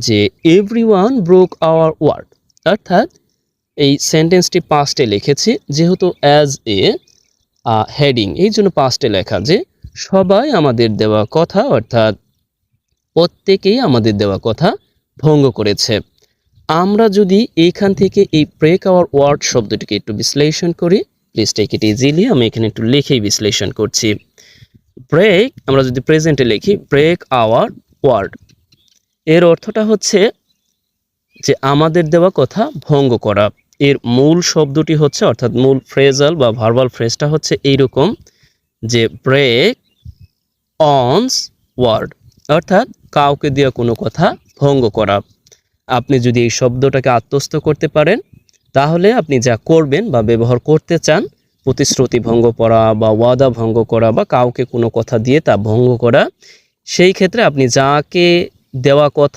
যে everyone broke hour word, অর্থাৎ এই সেন্টেন্সটি পাস্টে লিখেছি যেহেতু অ্যাজ এ হেডিং, এই জন্য পাস্টে লেখা যে সবাই আমাদের দেওয়া কথা, অর্থাৎ প্রত্যেকেই আমাদের দেওয়া কথা ভঙ্গ করেছে। আমরা যদি এইখান থেকে এই ব্রেক আওয়ার ওয়ার্ড শব্দটিকে একটু বিশ্লেষণ করি, প্লিজ টেক ইট ইজিলি, আমি এখানে একটু লিখেই বিশ্লেষণ করছি। ব্রেক আমরা যদি প্রেজেন্টে লিখি, ব্রেক আওয়ার ওয়ার্ড, এর অর্থটা হচ্ছে যে আমাদের দেওয়া কথা ভঙ্গ করা। এর মূল শব্দটি হচ্ছে, অর্থাৎ মূল ফ্রেজাল বা ভার্বাল ফ্রেজটা হচ্ছে এইরকম যে ব্রেক অনস ওয়ার্ড, অর্থাৎ কাউকে দেওয়া কোনো কথা ভঙ্গ করা। আপনি যদি এই শব্দটাকে আত্মস্থ করতে পারেন তাহলে আপনি যা করবেন বা ব্যবহার করতে চান, প্রতিশ্রুতি ভঙ্গ করা বা ওয়াদা ভঙ্গ করা বা কাউকে কোনো কথা দিয়ে তা ভঙ্গ করা, সেই ক্ষেত্রে আপনি যাকে দেওয়া কথা